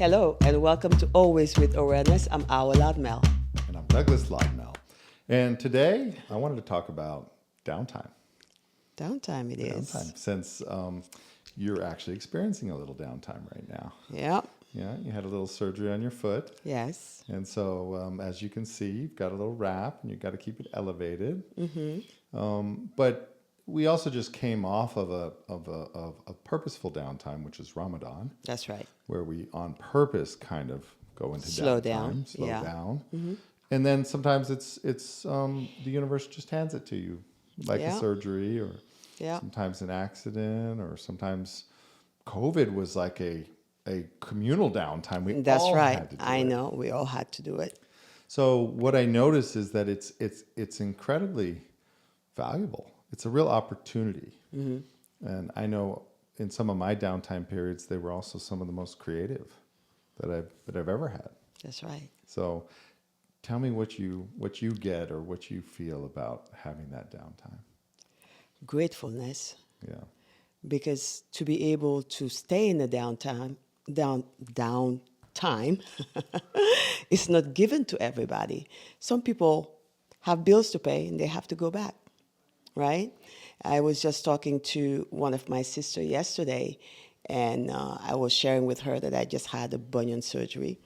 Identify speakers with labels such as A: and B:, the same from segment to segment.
A: Hello, and welcome to Always with Awareness. I'm Awa Loudmel.
B: And I'm Douglas Loudmel. And today I wanted to talk about downtime.
A: Downtime it is.
B: Downtime, since you're actually experiencing a little downtime right now.
A: Yeah.
B: Yeah, you had a little surgery on your foot.
A: Yes.
B: And so, as you can see, you've got a little wrap and you've got to keep it elevated. But we also just came off of a purposeful downtime, which is Ramadan,
A: That's right.
B: where we on purpose kind of go into
A: Slow
B: downtime,
A: down.
B: slow
A: Yeah.
B: down. And then sometimes it's the universe just hands it to you, like
A: Yeah.
B: a surgery, or
A: Yeah.
B: sometimes an accident, or sometimes COVID was like a communal downtime. We
A: That's
B: all
A: right.
B: had to do
A: I
B: it.
A: know. We all had to do it.
B: So what I noticed is that it's incredibly valuable. It's a real opportunity. And I know in some of my downtime periods, they were also some of the most creative that I've ever had.
A: That's right.
B: So tell me what you get or what you feel about having that downtime.
A: Gratefulness,
B: Yeah.
A: because to be able to stay in the downtime is not given to everybody. Some people have bills to pay and they have to go back, right? I was just talking to one of my sisters yesterday, and I was sharing with her that I just had a bunion surgery.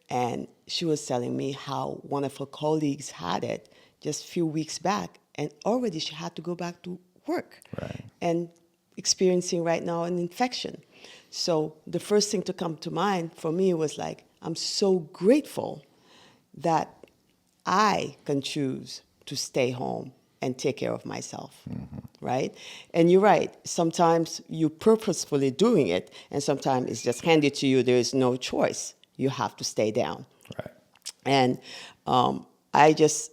A: And she was telling me how one of her colleagues had it just a few weeks back, and already she had to go back to work.
B: Right.
A: And experiencing right now an infection. So the first thing to come to mind for me was like, I'm so grateful that I can choose to stay home and take care of myself, right? And you're right. Sometimes you purposefully doing it, and sometimes it's just handed to you. There is no choice. You have to stay down.
B: Right.
A: And I just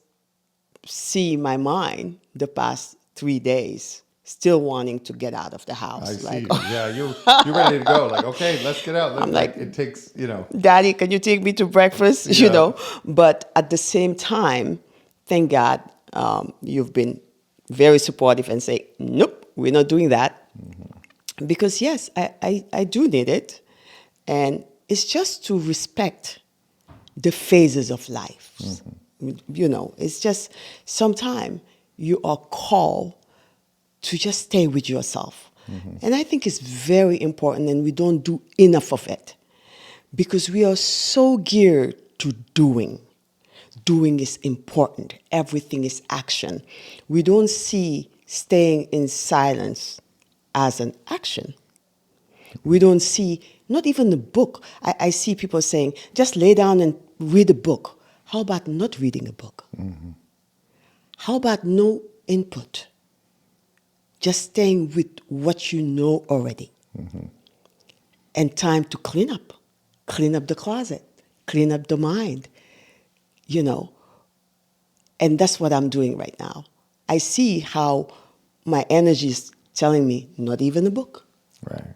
A: see my mind the past 3 days still wanting to get out of the house.
B: I see.
A: Like,
B: Yeah, you're ready to go. Like, okay, let's get out.
A: I'm like,
B: it takes,
A: Daddy, can you take me to breakfast?
B: Yeah.
A: But at the same time, thank God you've been very supportive and say, nope, we're not doing that. Because yes, I do need it. And it's just to respect the phases of life. It's just sometimes you are called to just stay with yourself. And I think it's very important, and we don't do enough of it because we are so geared to doing. Doing is important. Everything is action. We don't see staying in silence as an action. We don't see, not even the book. I see people saying, just lay down and read a book. How about not reading a book? How about no input? Just staying with what you know already. And time to clean up the closet, clean up the mind, And that's what I'm doing right now. I see how my energy is telling me, not even a book.
B: Right.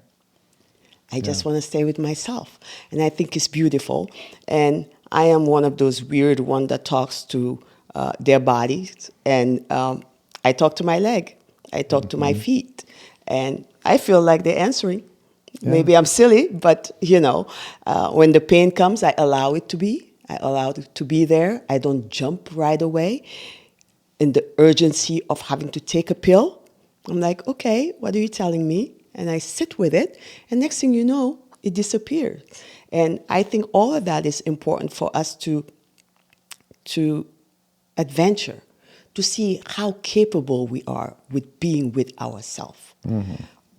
A: I just want to stay with myself. And I think it's beautiful. And I am one of those weird ones that talks to their bodies. And I talk to my leg. I talk to my feet. And I feel like they're answering.
B: Yeah.
A: Maybe I'm silly, but, when the pain comes, I allow it to be. I allow it to be there. I don't jump right away in the urgency of having to take a pill. I'm like, okay, what are you telling me? And I sit with it, and next thing you know, it disappears. And I think all of that is important for us to adventure, to see how capable we are with being with ourselves,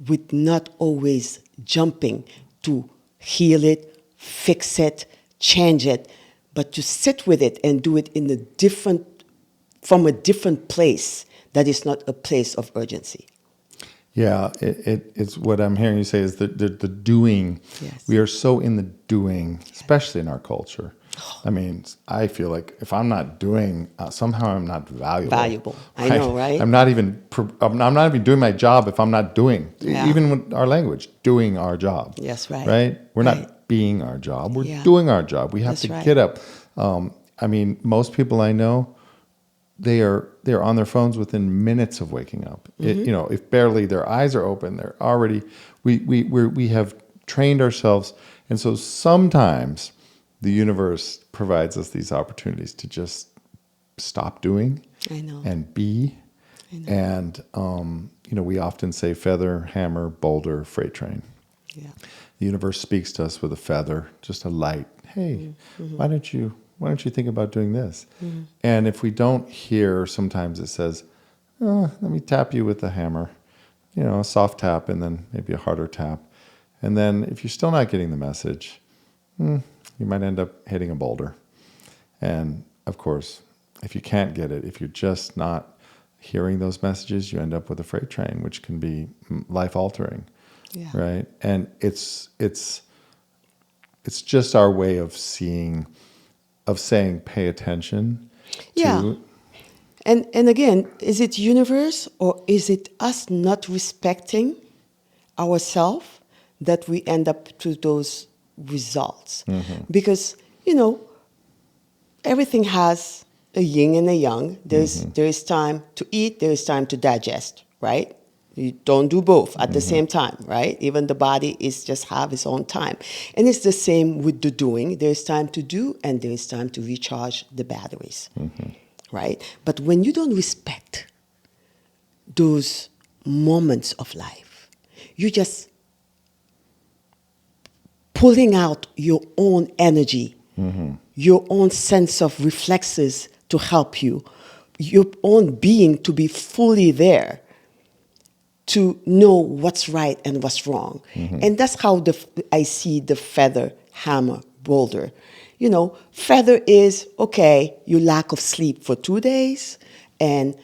A: with not always jumping to heal it, fix it, change it, but to sit with it and do it from a different place that is not a place of urgency.
B: Yeah, it's what I'm hearing you say is the doing.
A: Yes.
B: We are so in the doing, especially in our culture. I mean, I feel like if I'm not doing, somehow I'm not valuable.
A: I know, right?
B: I'm not even doing my job if I'm not doing.
A: Yeah.
B: Even with our language, doing our job.
A: Yes, right.
B: Right? We're
A: Right.
B: not being our job. We're
A: Yeah.
B: doing our job. We have
A: That's
B: to
A: right.
B: get up. I mean, most people I know, they're on their phones within minutes of waking up. If barely their eyes are open, they're already. We have trained ourselves. And so sometimes the universe provides us these opportunities to just stop doing
A: I know.
B: and be. And, we often say feather, hammer, boulder, freight train.
A: Yeah.
B: The universe speaks to us with a feather, just a light. Hey, why don't you think about doing this? And if we don't hear, sometimes it says, let me tap you with a hammer, a soft tap and then maybe a harder tap. And then if you're still not getting the message, you might end up hitting a boulder. And of course, if you can't get it, if you're just not hearing those messages, you end up with a freight train, which can be life altering.
A: Yeah.
B: Right. And it's just our way of saying, pay attention
A: Yeah.
B: to.
A: And again, is it universe or is it us not respecting ourselves that we end up to those results? Because, everything has a yin and a yang. There is time to eat, there is time to digest, right? You don't do both at the same time, right? Even the body is just have its own time. And it's the same with the doing. There's time to do and there's time to recharge the batteries, right? But when you don't respect those moments of life, you just pulling out your own energy, your own sense of reflexes to help you, your own being to be fully there, to know what's right and what's wrong. And that's how I see the feather, hammer, boulder. Feather is, okay, you lack of sleep for 2 days, and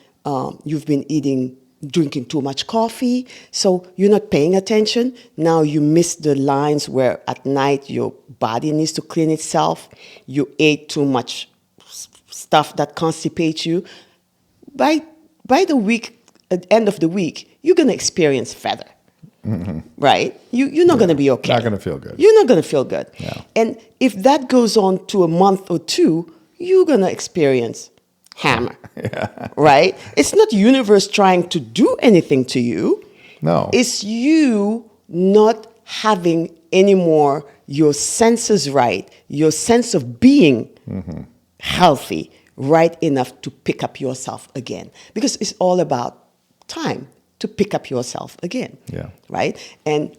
A: you've been drinking too much coffee, so you're not paying attention. Now you miss the lines where at night your body needs to clean itself. You ate too much stuff that constipates you. By the week, at the end of the week, you're going to experience feather, right? You're not going to be okay.
B: Not going to feel good.
A: You're not going to feel good.
B: Yeah.
A: And if that goes on to a month or two, you're going to experience hammer, right? It's not universe trying to do anything to you.
B: No.
A: It's you not having anymore your senses right, your sense of being healthy, right enough to pick up yourself again. Because it's all about time to pick up yourself again, right? And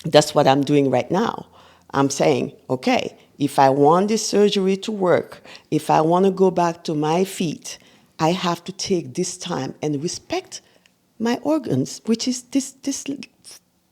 A: that's what I'm doing right now. I'm saying, okay, if I want this surgery to work, if I want to go back to my feet, I have to take this time and respect my organs, which is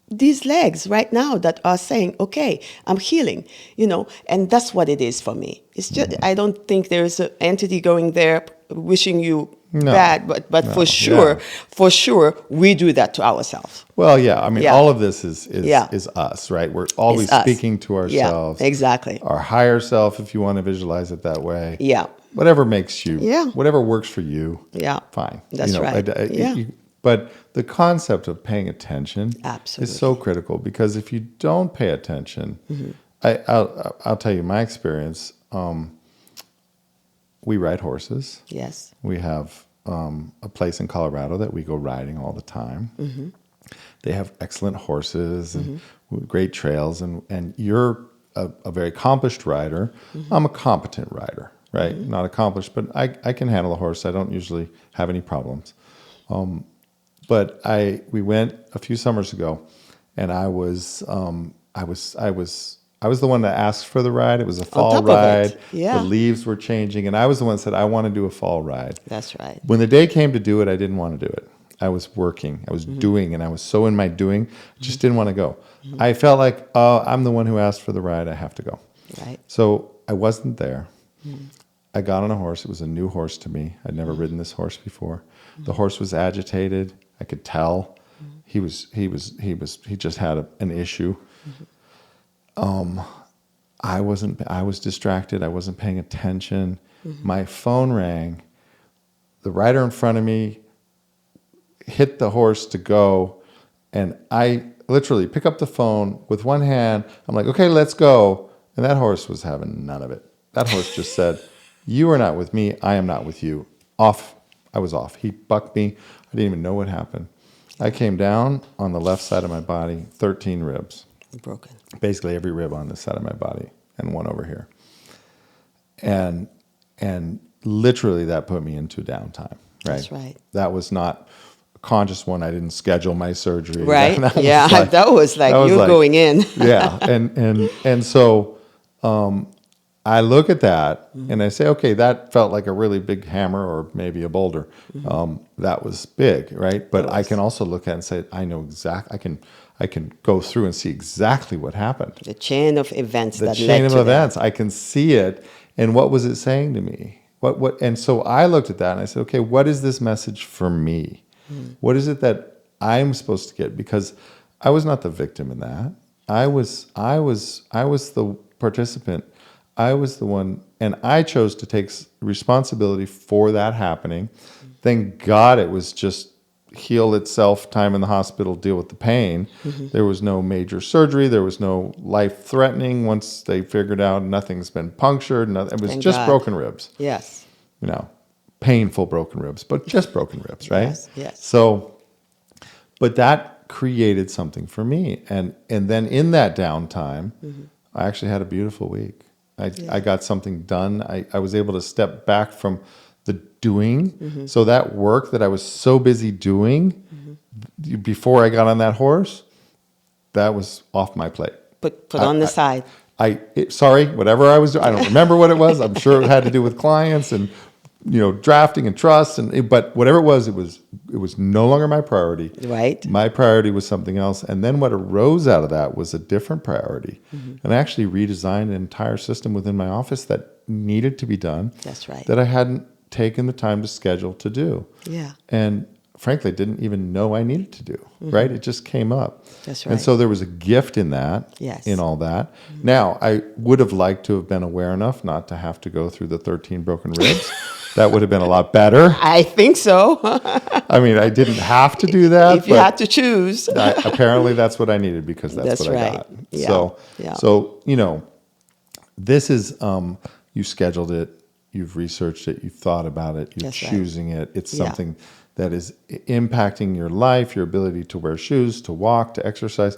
A: these legs right now that are saying, okay, I'm healing, and that's what it is for me. It's just, I don't think there's an entity going there wishing you bad, but
B: No.
A: for sure, we do that to ourselves.
B: Well, yeah. I mean, all of this is us, right? We're always
A: It's us.
B: speaking to ourselves.
A: Yeah, exactly.
B: Our higher self, if you want to visualize it that way.
A: Yeah.
B: Whatever makes you,
A: Yeah.
B: whatever works for you.
A: Yeah.
B: Fine.
A: That's right.
B: But the concept of paying attention
A: Absolutely.
B: is so critical, because if you don't pay attention, I'll tell you my experience. We ride horses.
A: Yes.
B: We have a place in Colorado that we go riding all the time. They have excellent horses and great trails, and you're a very accomplished rider. I'm a competent rider, right? Not accomplished, but I can handle a horse. I don't usually have any problems. But we went a few summers ago, and I was the one that asked for the ride. It was a fall ride.
A: Yeah.
B: The leaves were changing, and I was the one that said, I want to do a fall ride.
A: That's right.
B: When the day came to do it, I didn't want to do it. I was working, I was doing, and I was so in my doing, I just didn't want to go. I felt like, oh, I'm the one who asked for the ride, I have to go.
A: Right.
B: So I wasn't there. I got on a horse. It was a new horse to me. I'd never ridden this horse before. The horse was agitated. I could tell. He just had an issue. I was distracted. I wasn't paying attention. My phone rang. The rider in front of me hit the horse to go, and I literally pick up the phone with one hand. I'm like, okay, let's go. And that horse was having none of it. That horse just said, you are not with me. I am not with you. Off. I was off. He bucked me. I didn't even know what happened. I came down on the left side of my body, 13 ribs.
A: Broken.
B: Basically every rib on this side of my body and one over here. And literally that put me into downtime, right?
A: That's right.
B: That was not a conscious one. I didn't schedule my surgery.
A: Right?
B: That
A: Yeah,
B: was like,
A: that was like you're going in.
B: yeah. And so I look at that and I say, okay, that felt like a really big hammer or maybe a boulder. That was big, right? But I can also look at it and say, I know I can go through and see exactly what happened.
A: The chain of events
B: The
A: that
B: chain
A: led
B: of
A: to
B: events. I can see it. And what was it saying to me? And so I looked at that and I said, okay, what is this message for me? What is it that I'm supposed to get? Because I was not the victim in that. I was the participant. I was the one, and I chose to take responsibility for that happening. Thank God it was just heal itself, time in the hospital, deal with the pain. There was no major surgery. There was no life-threatening. Once they figured out nothing's been punctured, it was
A: Thank
B: just
A: God.
B: broken ribs.
A: Yes.
B: You know, painful broken ribs, but just broken ribs, right?
A: Yes, yes.
B: So, but that created something for me. And then in that downtime, I actually had a beautiful week. I got something done. I was able to step back from the doing. So that work that I was so busy doing before I got on that horse, that was off my plate.
A: Put on the side.
B: Sorry, whatever I was doing, I don't remember what it was. I'm sure it had to do with clients and drafting and trust, but whatever it was no longer my priority.
A: Right.
B: My priority was something else, and then what arose out of that was a different priority. And I actually redesigned an entire system within my office that needed to be done.
A: That's right.
B: That I hadn't taken the time to schedule to do.
A: Yeah.
B: And frankly, didn't even know I needed to do, right? It just came up.
A: That's right.
B: And so there was a gift in that,
A: Yes.
B: in all that. Now, I would have liked to have been aware enough not to have to go through the 13 broken ribs. That would have been a lot better.
A: I think so.
B: I mean, I didn't have to do that.
A: If you had to choose.
B: Apparently, that's what I needed because that's what
A: right.
B: I got.
A: Yeah.
B: So this is, you scheduled it, you've researched it, you've thought about it, you're
A: That's right.
B: choosing it. It's something that is impacting your life, your ability to wear shoes, to walk, to exercise.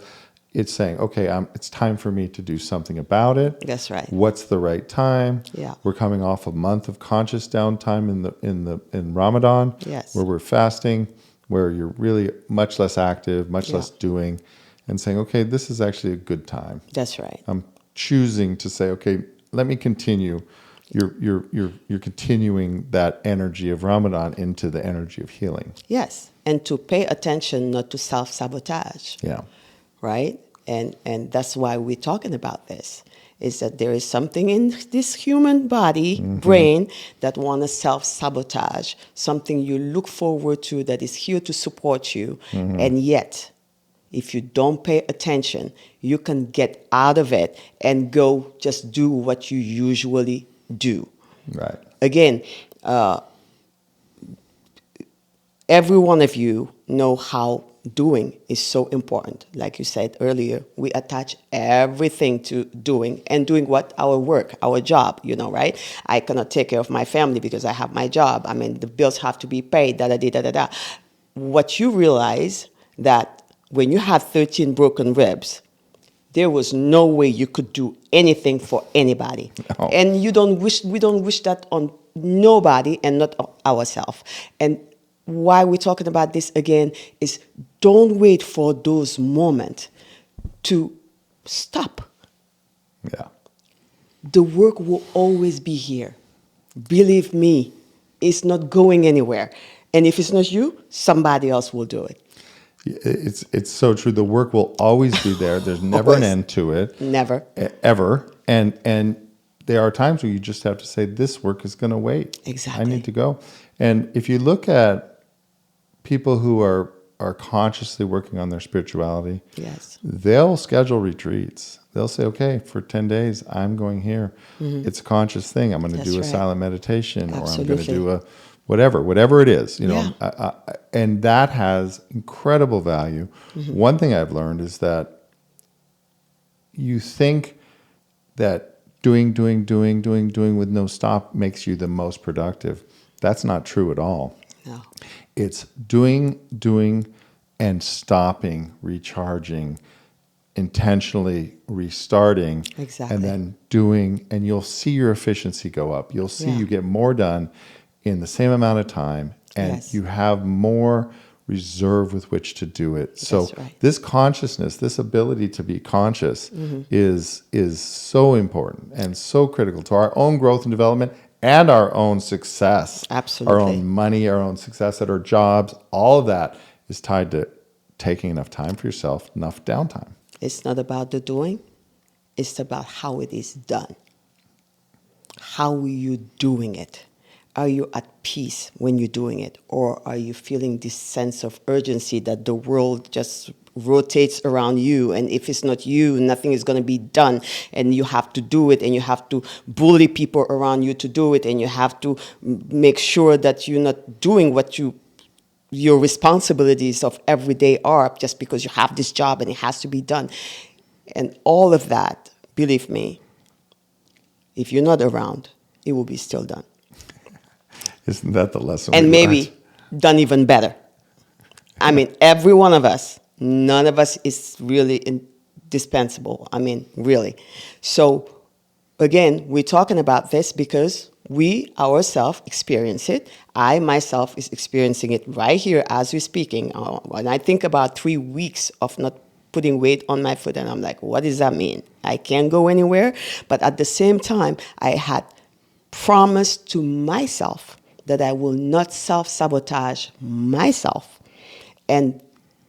B: It's saying, okay, it's time for me to do something about it.
A: That's right.
B: What's the right time?
A: Yeah.
B: We're coming off a month of conscious downtime in Ramadan,
A: Yes.
B: where we're fasting, where you're really much less active, much less doing, and saying, okay, this is actually a good time.
A: That's right.
B: I'm choosing to say, okay, let me continue. You're continuing that energy of Ramadan into the energy of healing.
A: Yes. And to pay attention, not to self-sabotage.
B: Yeah.
A: Right? And that's why we're talking about this, is that there is something in this human body, brain, that want to self-sabotage, something you look forward to that is here to support you. And yet, if you don't pay attention, you can get out of it and go just do what you usually do.
B: Right.
A: Again, every one of you know how doing is so important. Like you said earlier, we attach everything to doing, and doing what? Our work, our job, right? I cannot take care of my family because I have my job. I mean, the bills have to be paid, da-da-da-da-da. What you realize that when you have 13 broken ribs, there was no way you could do anything for anybody.
B: No.
A: And we don't wish that on nobody, and not ourselves. And why we're talking about this again is, don't wait for those moments to stop.
B: Yeah.
A: The work will always be here. Believe me, it's not going anywhere. And if it's not you, somebody else will do it.
B: It's so true. The work will always be there. There's never an end to it.
A: Never.
B: Ever. And there are times where you just have to say, this work is going to wait.
A: Exactly.
B: I need to go. And if you look at people who are consciously working on their spirituality,
A: Yes.
B: they'll schedule retreats. They'll say, okay, for 10 days, I'm going here. It's a conscious thing. I'm going to
A: That's
B: do a
A: right.
B: silent meditation, or I'm going to
A: Absolutely.
B: do a whatever it is,
A: Yeah.
B: and that has incredible value. One thing I've learned is that you think that doing with no stop makes you the most productive. That's not true at all.
A: No.
B: It's doing and stopping, recharging, intentionally restarting
A: Exactly.
B: and then doing, and you'll see your efficiency go up. You'll see
A: Yeah.
B: you get more done in the same amount of time, and
A: Yes.
B: you have more reserve with which to do it. So
A: That's right.
B: this consciousness, this ability to be conscious is so important and so critical to our own growth and development and our own success. Our
A: Absolutely.
B: own money, our own success at our jobs, all of that is tied to taking enough time for yourself, enough downtime.
A: It's not about the doing, it's about how it is done. How are you doing it? Are you at peace when you're doing it? Or are you feeling this sense of urgency that the world just rotates around you, and if it's not you, nothing is going to be done, and you have to do it, and you have to bully people around you to do it, and you have to make sure that you're not doing what your responsibilities of every day are just because you have this job and it has to be done. And all of that, believe me, if you're not around, it will be still done.
B: Isn't that the lesson
A: And
B: we
A: maybe
B: learned?
A: done even better. I mean, every one of us, none of us is really indispensable. I mean, really. So, again, we're talking about this because we ourselves experience it. I myself is experiencing it right here as we're speaking. When I think about 3 weeks of not putting weight on my foot, and I'm like, what does that mean? I can't go anywhere. But at the same time, I had promised to myself that I will not self-sabotage myself. And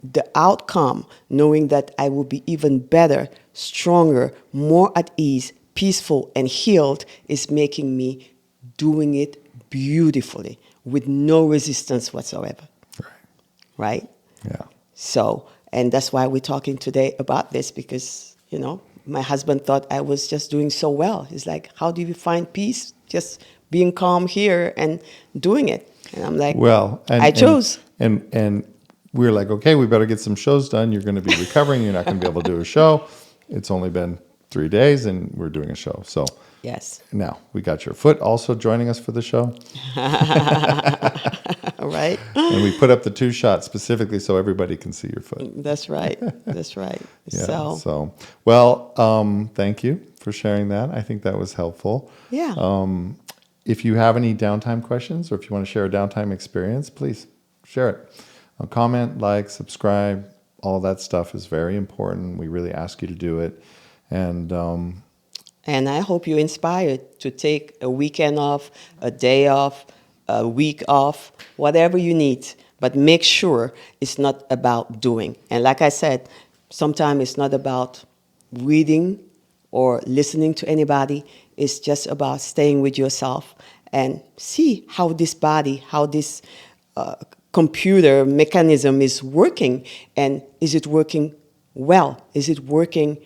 A: the outcome, knowing that I will be even better, stronger, more at ease, peaceful, and healed, is making me doing it beautifully with no resistance whatsoever.
B: Right.
A: Right?
B: Yeah.
A: So, and that's why we're talking today about this, because, my husband thought I was just doing so well. He's like, how do you find peace? Just being calm here and doing it. And I'm like,
B: Well,
A: I chose.
B: And we're like, okay, we better get some shows done. You're going to be recovering. You're not going to be able to do a show. It's only been 3 days, and we're doing a show. So
A: Yes.
B: now we got your foot also joining us for the show,
A: Right?
B: and we put up the 2 shots specifically so everybody can see your foot.
A: That's right. That's right.
B: Yeah.
A: So,
B: Well, thank you for sharing that. I think that was helpful.
A: yeah.
B: If you have any downtime questions, or if you want to share a downtime experience, please share it. Comment, like, subscribe. All that stuff is very important. We really ask you to do it. And
A: And I hope you're inspired to take a weekend off, a day off, a week off, whatever you need. But make sure it's not about doing. And like I said, sometimes it's not about reading or listening to anybody. It's just about staying with yourself and see how this body, how this computer mechanism is working. And is it working well? Is it working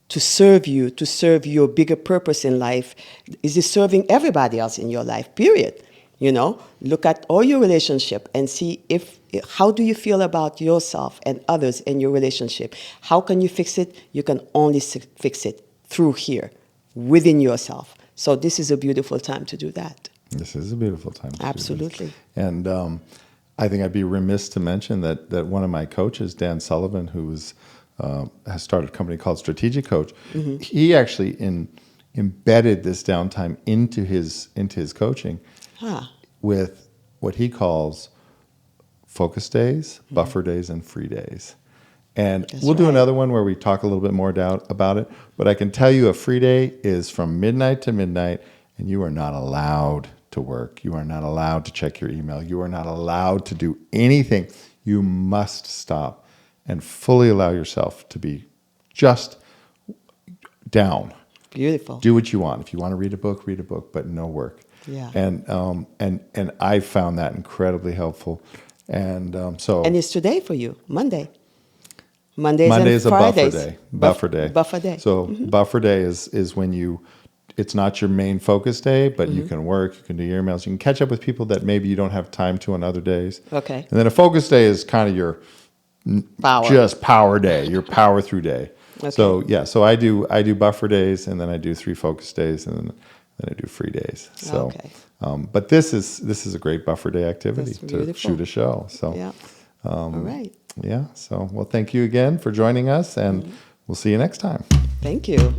A: to serve you, to serve your bigger purpose in life? Is it serving everybody else in your life, period? Look at all your relationship and see how do you feel about yourself and others in your relationship? How can you fix it? You can only fix it through here, within yourself. So this is a beautiful time to do that.
B: this is a beautiful time.
A: Absolutely.
B: And I think I'd be remiss to mention that one of my coaches, Dan Sullivan, who has started a company called Strategic Coach, he actually embedded this downtime into his coaching with what he calls focus days, buffer days, and free days. And we'll do another one where we talk a little bit more about it. But I can tell you a free day is from midnight to midnight, and you are not allowed to work. You are not allowed to check your email. You are not allowed to do anything. You must stop and fully allow yourself to be just down.
A: Beautiful.
B: Do what you want. If you want to read a book, but no work.
A: Yeah.
B: And I found that incredibly helpful. And
A: And it's today for you, Monday. Mondays
B: Monday
A: and
B: is a
A: Fridays.
B: buffer day.
A: Buffer day.
B: So buffer day is when it's not your main focus day, but you can work, you can do your emails, you can catch up with people that maybe you don't have time to on other days.
A: Okay.
B: And then a focus day is kind of your power day, your power through day.
A: Okay.
B: So I do buffer days, and then I do 3 focus days, and then I do free days. So,
A: Okay.
B: But this is a great buffer day activity
A: That's
B: to
A: beautiful.
B: shoot a show. So
A: Yeah. All right.
B: yeah. So, well, thank you again for joining us, and We'll see you next time.
A: Thank you.